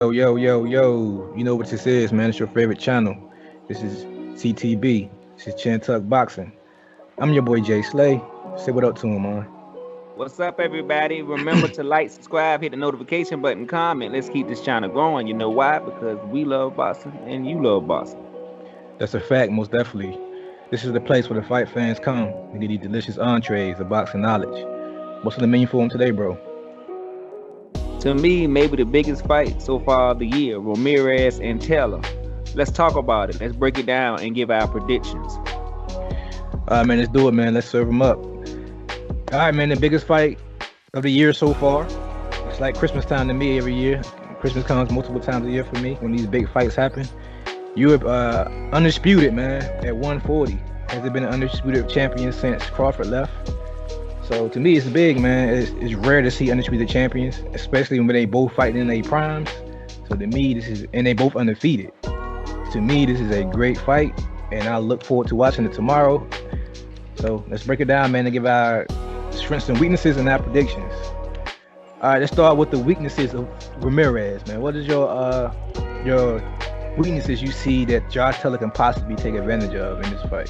Yo. You know what this is, man. It's your favorite channel. This is CTB. This is Chin Tuck Boxing. I'm your boy Jay Slay. Say what up to him, man. What's up, everybody? Remember to like, subscribe, hit the notification button, comment. Let's keep this channel going. You know why? Because we love boxing and you love boxing. That's a fact, most definitely. This is the place where the fight fans come to get these delicious entrees of boxing knowledge. What's on the menu for them today, bro? To me, maybe the biggest fight so far of the year, Ramirez and Taylor. Let's talk about it. Let's break it down and give our predictions. All right, man, let's do it, man. Let's serve them up. All right, man, the biggest fight of the year so far. It's like Christmas time to me every year. Christmas comes multiple times a year for me when these big fights happen. You're undisputed, man, at 140. Has it been an undisputed champion since Crawford left? So to me, it's big, man. It's rare to see undisputed champions, especially when they both fight in their primes. So to me, and they both undefeated. To me, this is a great fight, and I look forward to watching it tomorrow. So let's break it down, man, and give our strengths and weaknesses and our predictions. All right, let's start with the weaknesses of Ramirez, man. What is your weaknesses you see that Josh Taylor can possibly take advantage of in this fight?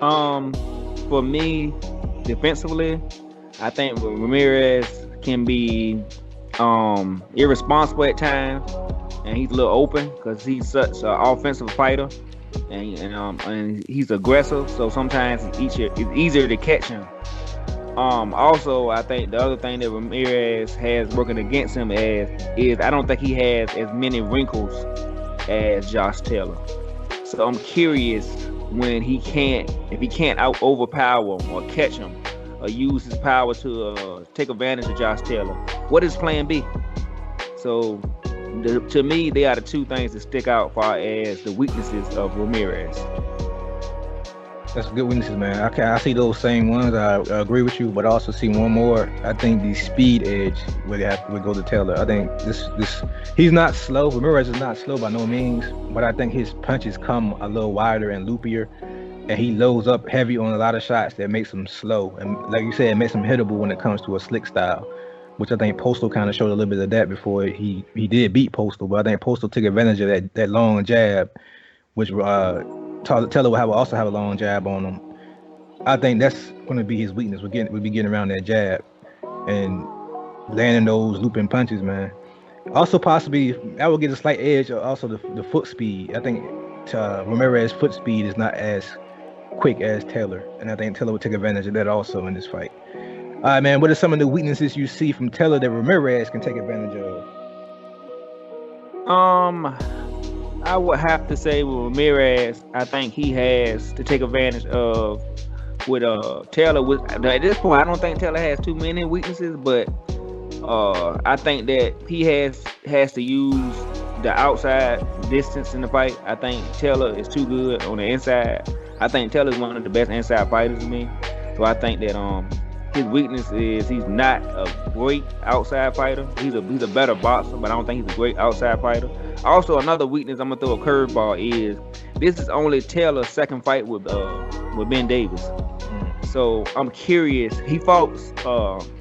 For me, defensively, I think Ramirez can be irresponsible at times, and he's a little open because he's such an offensive fighter, and he's aggressive. So sometimes it's easier to catch him. Also, I think the other thing that Ramirez has working against him is I don't think he has as many wrinkles as Josh Taylor. So I'm curious if he can't overpower him or catch him or use his power to take advantage of Josh Taylor. What is plan B? So to me, they are the two things that stick out far as the weaknesses of Ramirez. That's good weaknesses, man. I see those same ones. I agree with you, but I also see one more. I think the speed edge would go to Taylor. I think he's not slow. Ramirez is not slow by no means, but I think his punches come a little wider and loopier, and he loads up heavy on a lot of shots that makes him slow. And like you said, it makes him hittable when it comes to a slick style, which I think Postal kind of showed a little bit of that before he did beat Postal. But I think Postal took advantage of that long jab, which Taylor will also have a long jab on him. I think that's going to be his weakness. We'll be getting around that jab and landing those looping punches, man. Also, possibly, I will get a slight edge. Also, the foot speed. I think Ramirez's foot speed is not as quick as Taylor, and I think Taylor would take advantage of that also in this fight. All right, man. What are some of the weaknesses you see from Taylor that Ramirez can take advantage of? I would have to say with Ramirez, I think he has to take advantage of with Taylor. At this point, I don't think Taylor has too many weaknesses, but I think that he has to use the outside distance in the fight. I think Taylor is too good on the inside. I think Taylor is one of the best inside fighters to me. So I think that his weakness is he's not a great outside fighter. He's a better boxer, but I don't think he's a great outside fighter. Also, another weakness I'm gonna throw a curveball is this is only Taylor's second fight with Ben Davis. So I'm curious. He fought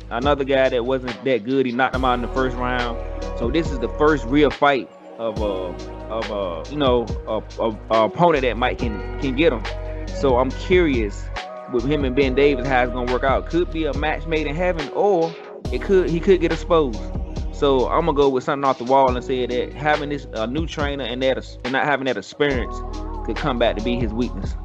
another guy that wasn't that good. He knocked him out in the first round. So this is the first real fight of a opponent that might can get him. So I'm curious with him and Ben Davis how it's gonna work out. Could be a match made in heaven, or he could get exposed. So I'm gonna go with something off the wall and say that having this new trainer and not having that experience could come back to be his weakness.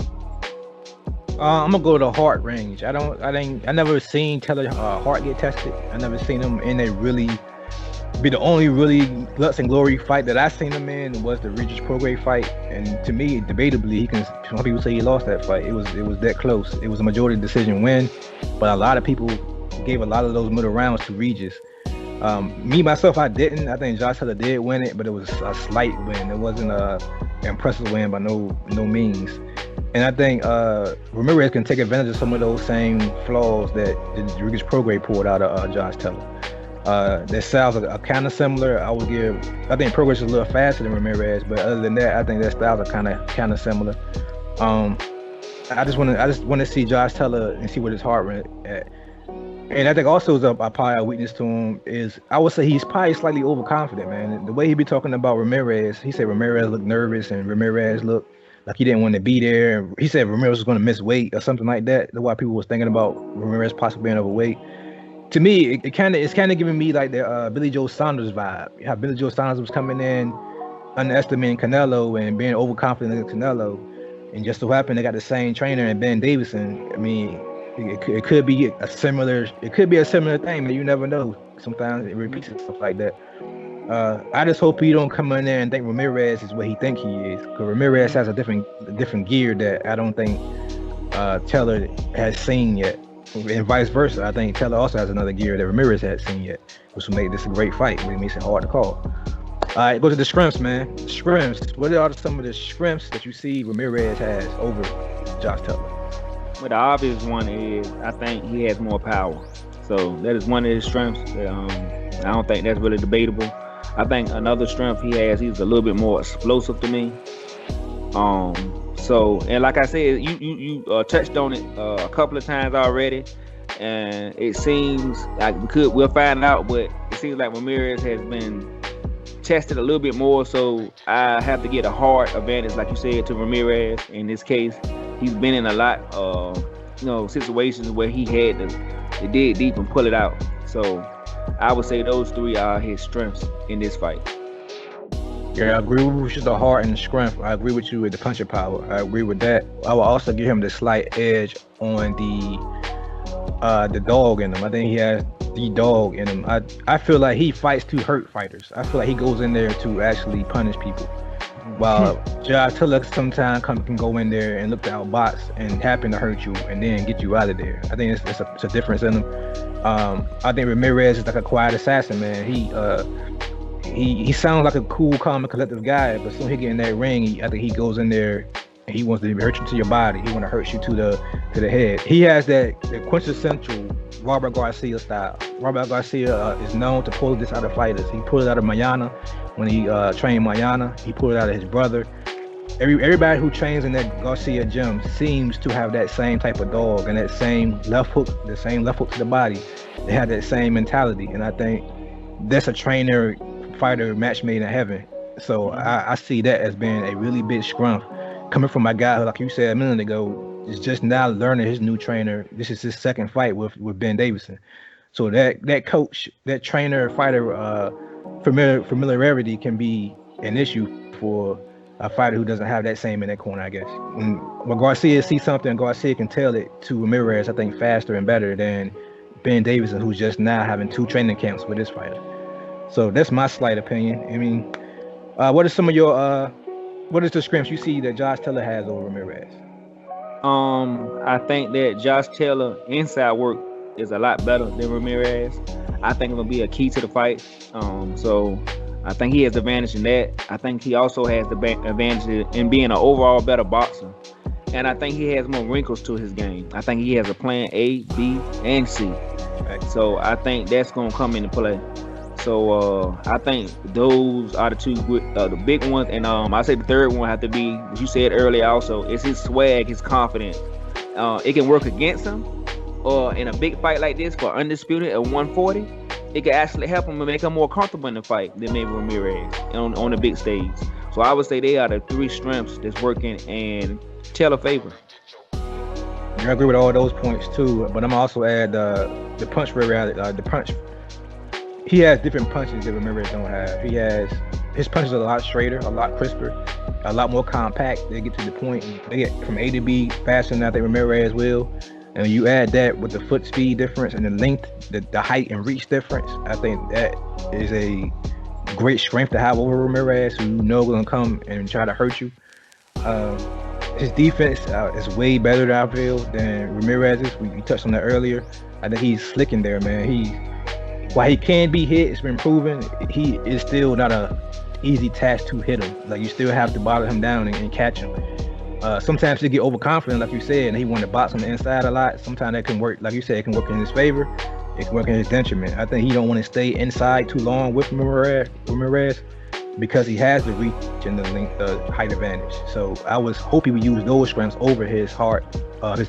I'm gonna go to the heart range. I never seen Taylor heart get tested. I never seen him in a really be the only really guts and glory fight that I seen him in was the Regis Prograis fight. And to me, debatably, some people say he lost that fight. It was that close. It was a majority decision win, but a lot of people gave a lot of those middle rounds to Regis. Me myself, I didn't. I think Josh Taylor did win it, but it was a slight win. It wasn't an impressive win by no means. And I think Ramirez can take advantage of some of those same flaws that the Regis Prograis pulled out of Josh Taylor. Their styles are kind of similar. I think Prograis is a little faster than Ramirez, but other than that, I think their styles are kind of similar. I just want to see Josh Taylor and see what his heart rate at. And I think also is a probably a weakness to him is I would say he's probably slightly overconfident, man. The way he be talking about Ramirez, he said Ramirez looked nervous and Ramirez looked like he didn't want to be there. And he said Ramirez was going to miss weight or something like that. That's why people was thinking about Ramirez possibly being overweight. To me, it's kind of giving me like the Billy Joe Saunders vibe. How Billy Joe Saunders was coming in underestimating Canelo and being overconfident in Canelo, and just so happened they got the same trainer and Ben Davison. I mean, it could be a similar thing, but you never know. Sometimes it repeats itself like that. I just hope he don't come in there and think Ramirez is what he think he is, because Ramirez has a different gear that I don't think Taylor has seen yet, and vice versa. I think Taylor also has another gear that Ramirez hasn't seen yet, which will make this a great fight, but it makes it hard to call. All right, go to the scrimps, man. Scrimps. What are some of the scrimps that you see Ramirez has over Josh Taylor? But the obvious one is I think he has more power. So that is one of his strengths. I don't think that's really debatable. I think another strength he's a little bit more explosive to me. So, and like I said, you touched on it a couple of times already, and it seems like we'll find out, but it seems like Ramirez has been tested a little bit more, so I have to get a hard advantage, like you said, to Ramirez. In this case, he's been in a lot of situations where he had to dig deep and pull it out. So I would say those three are his strengths in this fight. Yeah, I agree with you, the heart and the strength. I agree with you with the punching power. I agree with that. I will also give him the slight edge on the dog in him. I think he has the dog in him. I feel like he fights to hurt fighters. I feel like he goes in there to actually punish people. While Josh Taylor sometimes can go in there and look to outbox and happen to hurt you and then get you out of there. I think it's a difference in him. I think Ramirez is like a quiet assassin, man. He sounds like a cool, calm, and collective guy, but soon he get in that ring, I think he goes in there and he wants to hurt you to your body. He want to hurt you to the head. He has the quintessential Robert Garcia style. Robert Garcia is known to pull this out of fighters. He pulled it out of Mayana when he trained Mayana. He pulled it out of his brother. Everybody who trains in that Garcia gym seems to have that same type of dog and that same left hook to the body. They have that same mentality, and I think that's a trainer-fighter match made in heaven. So I see that as being a really big scruff coming from a guy who, like you said a minute ago, is just now learning his new trainer. This is his second fight with Ben Davison. So that coach, that trainer-fighter familiarity can be an issue for a fighter who doesn't have that same in that corner, I guess. When Garcia sees something, Garcia can tell it to Ramirez, I think, faster and better than Ben Davison, who's just now having 2 training camps with this fighter. So that's my slight opinion. I mean, what are some of your what is the scrimps you see that Josh Taylor has over Ramirez? I think that Josh Taylor inside work is a lot better than Ramirez. I think it'll be a key to the fight. So I think he has the advantage in that. I think he also has the advantage in being an overall better boxer. And I think he has more wrinkles to his game. I think he has a plan A, B, and C. Right. So I think that's going to come into play. So I think those are the two the big ones. And I say the third one have to be, as you said earlier also, is his swag, his confidence. It can work against him. Or in a big fight like this for Undisputed at 140, it can actually help him and make him more comfortable in the fight than maybe Ramirez on the big stage. So I would say they are the 3 strengths that's working in Taylor favor. I agree with all those points too, but I'm also add the punch the punch. He has different punches that Ramirez don't have. His punches are a lot straighter, a lot crisper, a lot more compact. They get to the point. They get from A to B faster than I think Ramirez will. And when you add that with the foot speed difference and the length, the height and reach difference, I think that is a great strength to have over Ramirez, who you know going to come and try to hurt you. His defense is way better than I feel than Ramirez's. We touched on that earlier. I think he's slick in there, man. While he can be hit, it's been proven, he is still not a easy task to hit him. Like, you still have to bottle him down and catch him. Sometimes he get overconfident, like you said, and he want to box on the inside a lot. Sometimes that can work, like you said, it can work in his favor. It can work in his detriment. I think he don't want to stay inside too long with Ramirez because he has the reach and the length, height advantage. So I was hoping he would use those strengths over his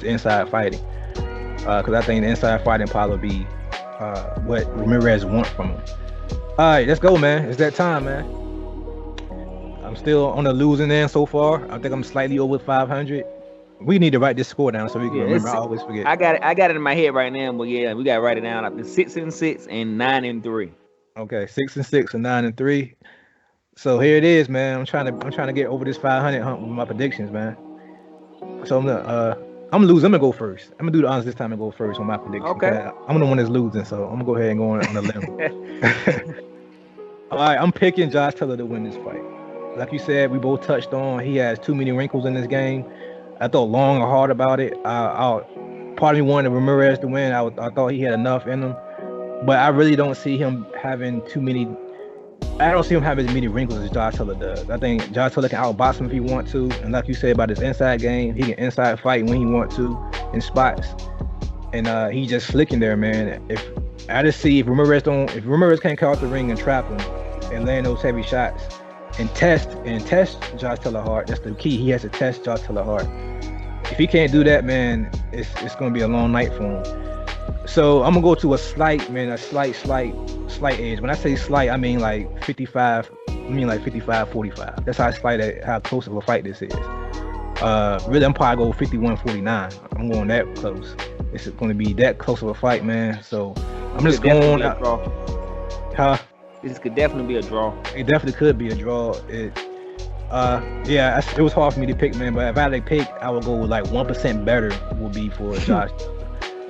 inside fighting. because I think the inside fighting probably be what Ramirez want from him. All right, let's go, man. It's that time, man. I'm still on the losing end so far. I think I'm slightly over 500. We need to write this score down so we can Yeah, remember. I always forget. I got it. I got it in my head right now, but yeah, we gotta write it down. Like the 6-6 and 9-3. Okay, 6-6 and 9-3. So here it is, man. I'm trying to get over this 500 hump with my predictions, man. So I'm losing. I'm gonna go first. I'm gonna do the honors this time and go first on my prediction. Okay. I'm the one that's losing, so I'm gonna go ahead and go on a limb. All right, I'm picking Josh Taylor to win this fight. Like you said, we both touched on he has too many wrinkles in this game. I thought long and hard about it. Part of me wanted Ramirez to win. I thought he had enough in him, but I really don't see him having too many. I don't see him having as many wrinkles as Josh Taylor does. I think Josh Taylor can outbox him if he want to, and like you said about his inside game, he can inside fight when he want to in spots, and he just flicking there, man. If Ramirez can't come out the ring and trap him and land those heavy shots and test Josh Taylor hard, that's the key. He has to test Josh Taylor hard. If he can't do that, man, it's gonna be a long night for him. So I'm gonna go to a slight edge. When I say slight, I mean like 55. I mean like 55-45. That's how close of a fight this is. Really, I'm probably go 51-49. I'm going that close. It's going to be that close of a fight, man. So I'm just going. This could definitely be a draw. It definitely could be a draw. Yeah, it was hard for me to pick, man. But if I had to pick, I would go with like 1% better will be for Josh.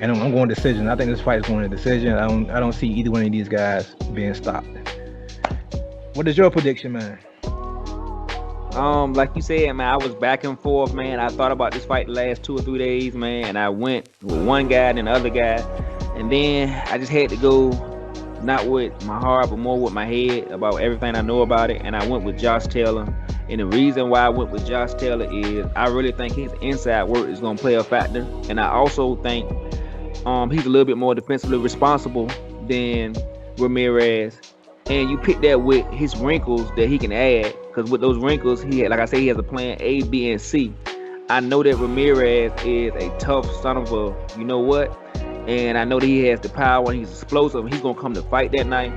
And I'm going decision. I think this fight is going to decision. I don't see either one of these guys being stopped. What is your prediction, man? Like you said, man, I was back and forth, man. I thought about this fight the last 2 or 3 days, man, and I went with one guy and the other guy, and then I just had to go not with my heart, but more with my head about everything I know about it, and I went with Josh Taylor. And the reason why I went with Josh Taylor is I really think his inside work is going to play a factor, and I also think he's a little bit more defensively responsible than Ramirez. And you pick that with his wrinkles that he can add, because with those wrinkles, he has a plan A, B, and C. I know that Ramirez is a tough son of a, you know what, and I know that he has the power and he's explosive. He's gonna come to fight that night.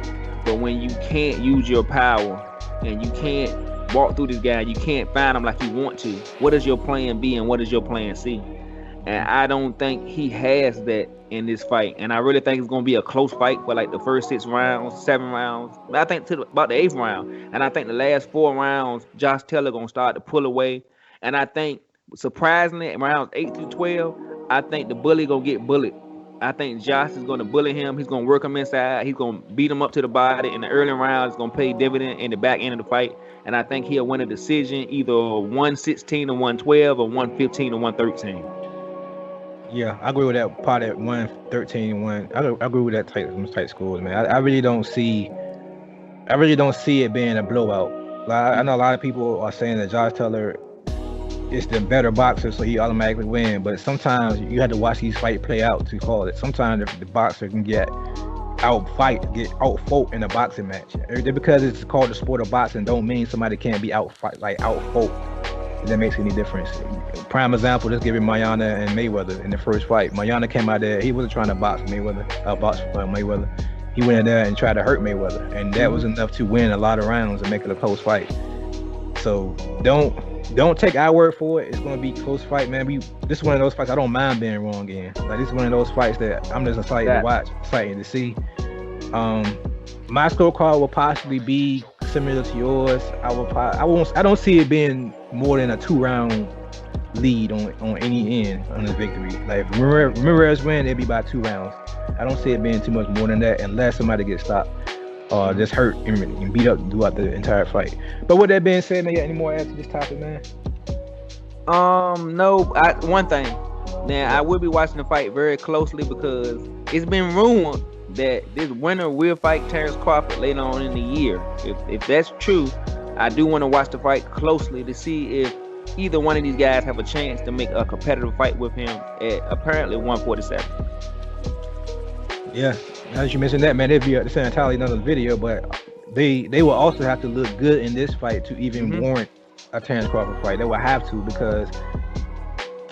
But when you can't use your power and you can't walk through this guy, you can't find him like you want to, what is your plan B and what is your plan C? And I don't think he has that in this fight. And I really think it's going to be a close fight for like the first 6 rounds, 7 rounds. I think about the 8th round. And I think the last 4 rounds, Josh Taylor going to start to pull away. And I think, surprisingly, rounds 8 through 12, I think the bully going to get bullied. I think Josh is going to bully him. He's going to work him inside. He's going to beat him up to the body. In the early rounds, it's going to pay dividend in the back end of the fight. And I think he'll win a decision, either 116 or 112 or 115 or 113. Yeah, I agree with that part at 113. I agree with that tight scores, man. I really don't see it being a blowout. Like, I know a lot of people are saying that Josh Taylor is the better boxer, so he automatically win. But sometimes you have to watch these fights play out to call it. Sometimes the boxer can get outfought in a boxing match. Just because it's called the sport of boxing, don't mean somebody can't be outfought. If that makes any difference. Prime example, let's give it Mayana and Mayweather in the first fight. Mayana came out there, he wasn't trying to box Mayweather. He went in there and tried to hurt Mayweather, and that was enough to win a lot of rounds and make it a close fight. So don't take our word for it. It's going to be a close fight, man. This is one of those fights I don't mind being wrong in. Like, this is one of those fights that I'm just excited to watch, excited to see. My scorecard will possibly be similar to yours. I don't see it being more than a 2-round lead on any end on the victory. Like, if Ramirez win, it'd be by 2 rounds. I don't see it being too much more than that unless somebody gets stopped or just hurt and beat up throughout the entire fight. But with that being said, man, you got any more add to this topic, man? No. One thing. Now, I will be watching the fight very closely because it's been rumored that this winner will fight Terrence Crawford later on in the year. If that's true, I do want to watch the fight closely to see if either one of these guys have a chance to make a competitive fight with him at apparently 147. Yeah, now that you mentioned that, man, it'd be entirely another video, but they will also have to look good in this fight to even warrant a Terrence Crawford fight. They will have to, because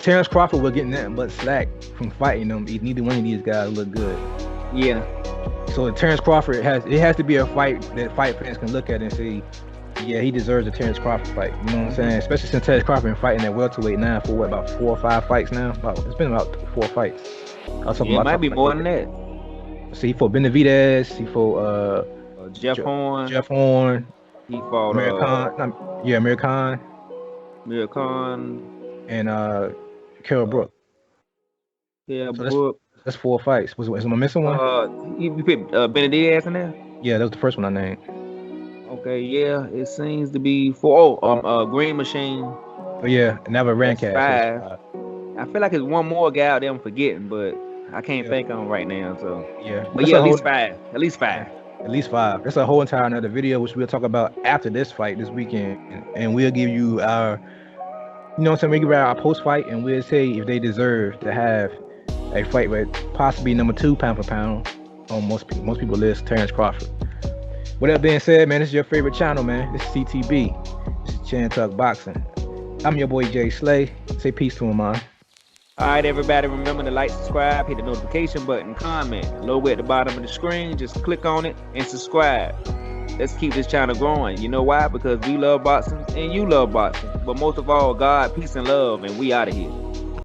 Terrence Crawford will get nothing but slack from fighting them. Neither one of these guys look good. Yeah. So Terrence Crawford has to be a fight that fight fans can look at and say, yeah, he deserves a Terrence Crawford fight. You know what I'm saying? Especially since Terrence Crawford been fighting at welterweight now for what, about 4 or 5 fights now? It's been about 4 fights. It might be more than that. See, he fought Benavidez. He fought Jeff Horn. Jeff Horn. He fought Amir Khan. Amir Khan. Amir Khan. And Carol Brook. Yeah, so Brook. That's 4 fights. Was I missing one? You put Benavidez in there? Yeah, that was the first one I named. Okay, yeah, it seems to be 4. Green Machine. Oh yeah, never ran cast. 5. I feel like it's one more guy out there I'm forgetting, but I can't think of him right now. So yeah, but yeah, at least 5. At least 5. At least 5. That's a whole entire another video, which we'll talk about after this fight this weekend, and we'll give you our, you know what I'm saying, we give our post fight, and we'll say if they deserve to have a fight with possibly number 2 pound for pound on most people list, Terrence Crawford. With that being said, man, this is your favorite channel, man. This is CTB. This is Chan Tuck Boxing. I'm your boy Jay Slay. Say peace to him, man. All right, everybody, remember to like, subscribe, hit the notification button, comment. Logo at the bottom of the screen, just click on it and subscribe. Let's keep this channel growing. You know why? Because we love boxing and you love boxing. But most of all, God, peace, and love, and we out of here.